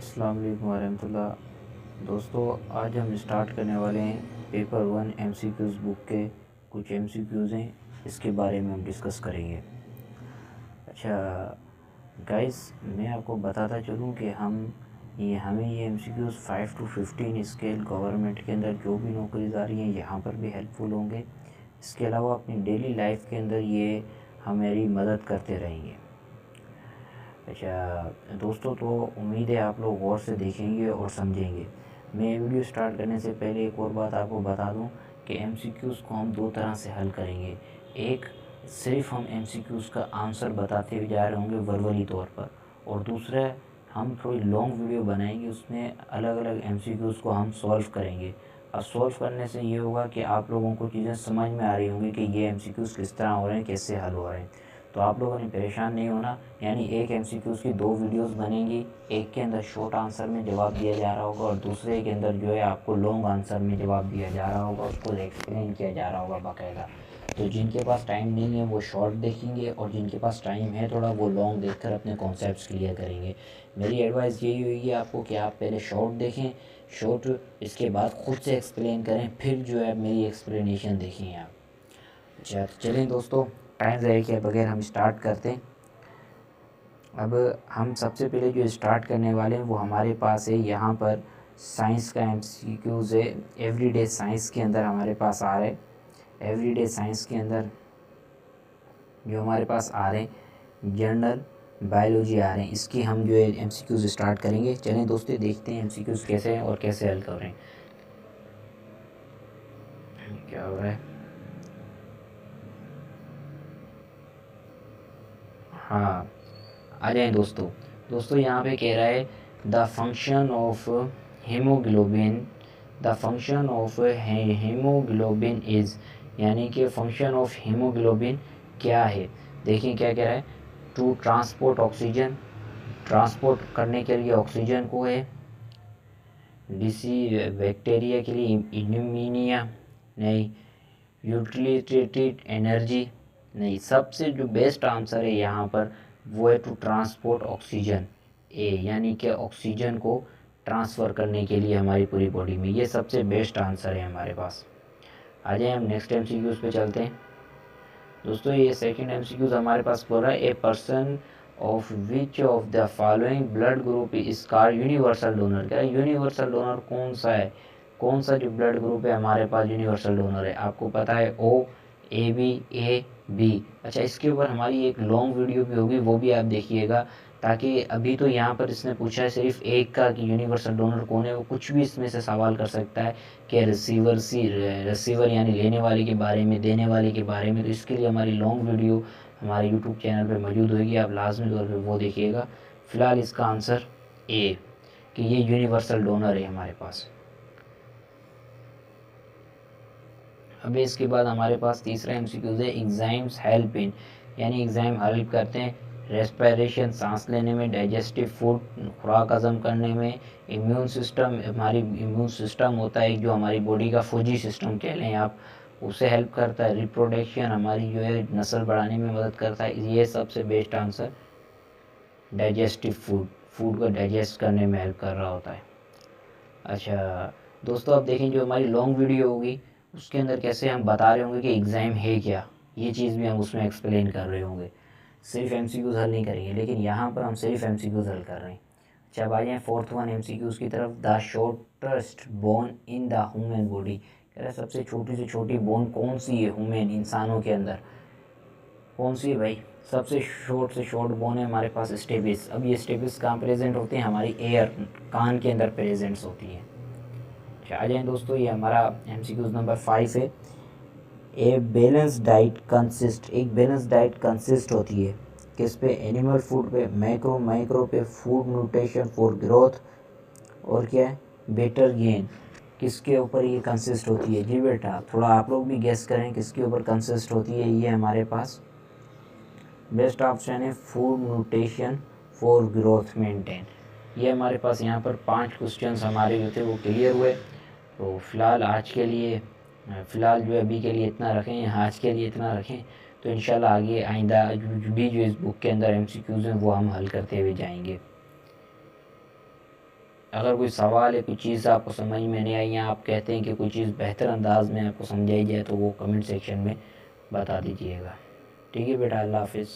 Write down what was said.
अस्सलाम वालेकुम वरहमतुल्लाह। दोस्तों, आज हम स्टार्ट करने वाले हैं पेपर 1 एमसीक्यूज़ बुक के कुछ एमसीक्यूज़ हैं, इसके बारे में हम डिस्कस करेंगे। अच्छा गाइस, मैं आपको बताता चलूं कि हमें ये एमसीक्यूज़ 5 to 15 स्केल गवर्नमेंट के अंदर जो भी नौकरीज आ रही हैं यहाँ पर भी हेल्पफुल होंगे। इसके अलावा अपनी डेली लाइफ के अंदर ये हमारी मदद करते रहेंगे। अच्छा दोस्तों, तो उम्मीद है आप लोग गौर से देखेंगे और समझेंगे। मैं वीडियो स्टार्ट करने से पहले एक और बात आपको बता दूं कि एमसीक्यूज़ को हम दो तरह से हल करेंगे। एक, सिर्फ हम एमसीक्यूज़ का आंसर बताते हुए जा रहे होंगे वर्बली तौर पर, और दूसरा हम थोड़ी लॉन्ग वीडियो बनाएंगे, उसमें अलग अलग एमसीक्यूज़ को हम सॉल्व करेंगे। अब सॉल्व करने से ये होगा कि आप लोगों को चीज़ें समझ में आ रही होंगी कि ये एमसीक्यूज़ किस तरह हो रहे हैं, कैसे हल हो रहे हैं। तो आप लोगों ने परेशान नहीं होना। यानी एक एमसीक्यूज़ की दो वीडियोस बनेंगी, एक के अंदर शॉर्ट आंसर में जवाब दिया जा रहा होगा और दूसरे के अंदर जो है आपको लॉन्ग आंसर में जवाब दिया जा रहा होगा, उसको एक्सप्लेन किया जा रहा होगा बाकायदा। तो जिनके पास टाइम नहीं है वो शॉर्ट देखेंगे, और जिनके पास टाइम है थोड़ा, वो लॉन्ग देखकर अपने कॉन्सेप्ट्स क्लियर करेंगे। मेरी एडवाइस यही होगी आपको कि आप पहले शॉर्ट देखें, शॉर्ट इसके बाद खुद से एक्सप्लेन करें, फिर जो है मेरी एक्सप्लेनेशन देखें आप। अच्छा चलें दोस्तों, टाइम ज़ाया किए बगैर हम स्टार्ट करते हैं। अब हम सबसे पहले जो स्टार्ट करने वाले हैं वो हमारे पास है यहाँ पर साइंस का एमसीक्यूज़ है। एवरीडे साइंस के अंदर हमारे पास आ रहे, एवरीडे साइंस के अंदर जो हमारे पास आ रहे हैं जनरल बायोलॉजी आ रहे हैं, इसकी हम जो है एमसीक्यूज़ स्टार्ट करेंगे। चलें दोस्तों, देखते हैं एमसीक्यूज़ कैसे हैं और कैसे हल कर रहे हैं। क्या हो रहा है? हाँ, आ जाएँ दोस्तों यहाँ पे कह रहा है the function of haemoglobin, the function of haemoglobin is, यानी कि फंक्शन ऑफ हीमोग्लोबिन क्या है। देखिए क्या कह रहा है, टू ट्रांसपोर्ट ऑक्सीजन, ट्रांसपोर्ट करने के लिए ऑक्सीजन को है, डिसी बैक्टीरिया के लिए इम्यूनिया नहीं, यूटिलिटेटेड एनर्जी नहीं। सबसे जो बेस्ट आंसर है यहाँ पर वो है टू ट्रांसपोर्ट ऑक्सीजन, ए, यानी कि ऑक्सीजन को ट्रांसफ़र करने के लिए हमारी पूरी बॉडी में, ये सबसे बेस्ट आंसर है हमारे पास। आ जाए हम नेक्स्ट एमसीक्यूज़ पे चलते हैं। दोस्तों ये सेकंड एमसीक्यूज़ हमारे पास बोल रहा है a person of which of the following blood group is called universal donor. क्या यूनिवर्सल डोनर कौन सा है, कौन सा जो ब्लड ग्रुप है हमारे पास यूनिवर्सल डोनर है? आपको पता है ओ, ए बी, ए बी। अच्छा, इसके ऊपर हमारी एक लॉन्ग वीडियो भी होगी, वो भी आप देखिएगा, ताकि अभी तो यहाँ पर इसने पूछा है सिर्फ एक का कि यूनिवर्सल डोनर कौन है, वो कुछ भी इसमें से सवाल कर सकता है कि रिसीवर यानी लेने वाले के बारे में, देने वाले के बारे में। तो इसके लिए हमारी लॉन्ग वीडियो हमारे यूट्यूब चैनल पे मौजूद होगी, आप लाजमी तौर पे वो देखिएगा। फ़िलहाल इसका आंसर ए, कि ये यूनिवर्सल डोनर है हमारे पास। अभी इसके बाद हमारे पास तीसरा एमसीक्यूज़ है एग्जाइम्स हेल्प इन, यानी एग्जाइम हेल्प करते हैं रेस्पिरेशन, सांस लेने में, डाइजेस्टिव फूड, खुराक हज़म करने में, इम्यून सिस्टम, हमारी इम्यून सिस्टम होता है जो हमारी बॉडी का फौजी सिस्टम कह लें आप, उसे हेल्प करता है, रिप्रोडक्शन, हमारी जो है नस्ल बढ़ाने में मदद करता है। ये सबसे best answer digestive food, food को डाइजेस्ट करने में हेल्प कर रहा होता है। अच्छा दोस्तों, अब देखें जो हमारी लॉन्ग वीडियो होगी उसके अंदर कैसे हम बता रहे होंगे कि एग्ज़ाम है क्या, ये चीज़ भी हम उसमें एक्सप्लेन कर रहे होंगे। सिर्फ एमसीक्यूज़ हल नहीं करेंगे, लेकिन यहाँ पर हम सिर्फ एमसीक्यूज़ हल कर रहे हैं। अच्छा, अब आ जाए फोर्थ वन एमसीक्यूज़ की तरफ। The shortest bone in the human body, कह रहे सबसे छोटी से छोटी बोन कौन सी है ह्यूमन, इंसानों के अंदर कौन सी है भाई? सबसे शॉर्ट से शॉर्ट बोन है हमारे पास स्टेपिस। अब ये स्टेपिस कहाँ प्रेजेंट होते हैं? हमारी एयर, कान के अंदर प्रेजेंट्स होती हैं। अच्छा आ जाए दोस्तों, ये हमारा एमसीक्यूज़ नंबर 5 है। ए बैलेंस डाइट कंसिस्ट, एक बैलेंस डाइट कंसिस्ट होती है किस पे? एनिमल फूड पे, माइक्रो पे, फूड न्यूट्रिशन फॉर ग्रोथ, और क्या है? Better gain. किसके ऊपर ये कंसिस्ट होती है? जी बेटा, थोड़ा आप लोग भी गेस करें किसके ऊपर कंसिस्ट होती है। ये हमारे पास बेस्ट ऑप्शन है food nutrition for growth maintain. ये हमारे पास यहाँ पर 5 क्वेश्चंस हमारे जो थे वो क्लियर हुए। तो फ़िलहाल आज के लिए, फ़िलहाल जो अभी के लिए इतना रखें, आज के लिए इतना रखें। तो इंशाल्लाह आगे आइंदा भी जो इस बुक के अंदर एमसीक्यूज़ हैं वो हम हल करते हुए जाएंगे। अगर कोई सवाल है, कोई चीज़ आपको समझ में नहीं आई या आप कहते हैं कि कोई चीज़ बेहतर अंदाज में आपको समझाई जाए तो वो कमेंट सेक्शन में बता दीजिएगा। ठीक है बेटा, अल्लाह हाफिज़।